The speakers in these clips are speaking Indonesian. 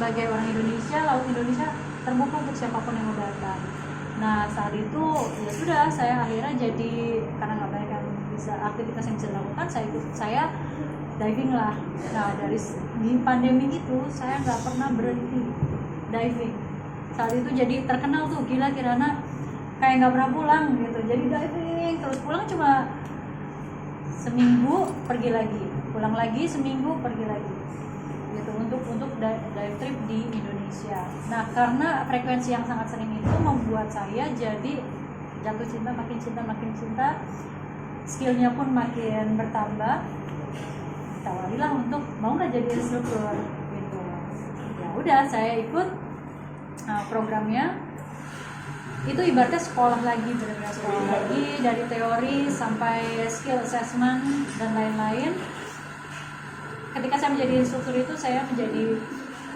sebagai orang Indonesia, laut Indonesia terbuka untuk siapapun yang mau datang. Nah saat itu ya sudah, saya akhirnya jadi, karena nggak banyak yang bisa aktivitas yang bisa dilakukan, saya diving lah. Nah di pandemi itu saya nggak pernah berhenti diving. Saat itu jadi terkenal tuh, gila Kirana kayak nggak pernah pulang gitu, jadi diving terus, pulang cuma seminggu pergi lagi, pulang lagi seminggu pergi lagi gitu, untuk dive trip di Indonesia. Nah karena frekuensi yang sangat sering itu membuat saya jadi jatuh cinta, makin cinta, skillnya pun makin bertambah. Ditawarilah untuk mau nggak jadi instruktur gitu. Ya udah, saya ikut programnya. Itu ibaratnya sekolah lagi, benar-benar sekolah lagi, dari teori sampai skill assessment dan lain-lain. Ketika saya menjadi instruktur itu, saya menjadi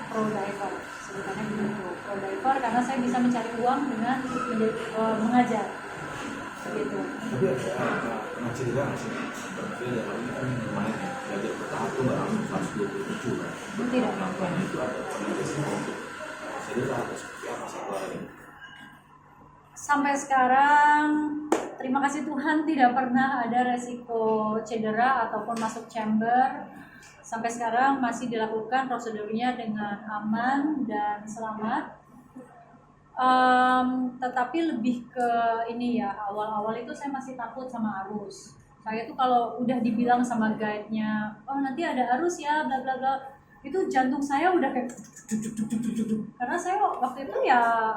pro diver, sebutannya gitu, pro diver, karena saya bisa mencari uang dengan mengajar gitu. Tapi pernah cerita nggak sih? Berarti dalam ini kan lumayan ya, belajar bertahap tuh nggak langsung 127 kan? Tidak. Itu ada rekomendasinya untuk cedera atau seperti apa setelah ini? Sampai sekarang, terima kasih Tuhan tidak pernah ada resiko cedera ataupun masuk chamber. Sampai sekarang masih dilakukan prosedurnya dengan aman dan selamat. Tetapi lebih ke ini ya, awal-awal itu saya masih takut sama arus. Saya tuh kalau udah dibilang sama guide-nya, oh nanti ada arus ya, bla bla bla, itu jantung saya udah kayak karena saya waktu itu ya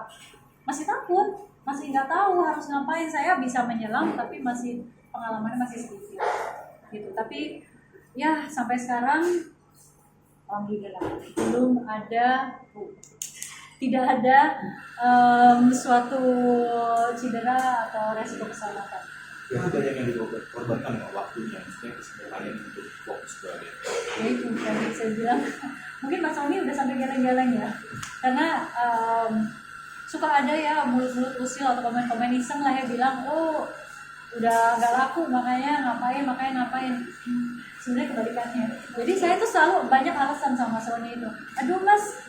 masih takut, masih nggak tahu harus ngapain. Saya bisa menyelam tapi masih pengalamannya masih sedikit gitu. Tapi ya sampai sekarang alhamdulillah tidak ada suatu cedera atau resiko keselamatan. Berarti banyak yang dikorbankan nggak waktunya, maksudnya kesempatan untuk fokus belajar. Ya itu tadi saya bilang, mungkin Mas Sony udah sampai geleng-geleng ya, karena suka ada ya mulut-mulut usil atau komen-komen iseng lah ya bilang, oh udah nggak laku makanya ngapain. Sebenarnya kebalikannya. Jadi saya tuh selalu banyak alasan sama Mas Sony itu, aduh Mas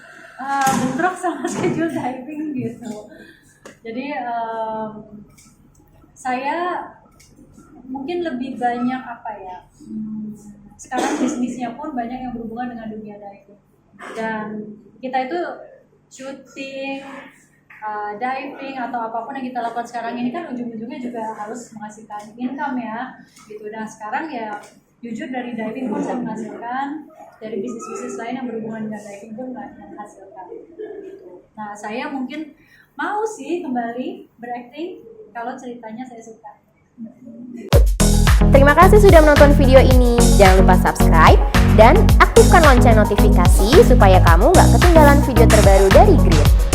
bentrok sama schedule diving gitu. Jadi saya mungkin lebih banyak sekarang bisnisnya pun banyak yang berhubungan dengan dunia diving, dan kita itu shooting, diving atau apapun yang kita lakukan sekarang ini kan ujung-ujungnya juga harus menghasilkan income ya gitu. Nah sekarang ya jujur dari diving pun saya menghasilkan, dari bisnis-bisnis lain yang berhubungan dengan diving pun menghasilkan gitu. Nah saya mungkin mau sih kembali berakting kalau ceritanya saya suka. Terima kasih sudah menonton video ini. Jangan lupa subscribe dan aktifkan lonceng notifikasi supaya kamu nggak ketinggalan video terbaru dari Grit.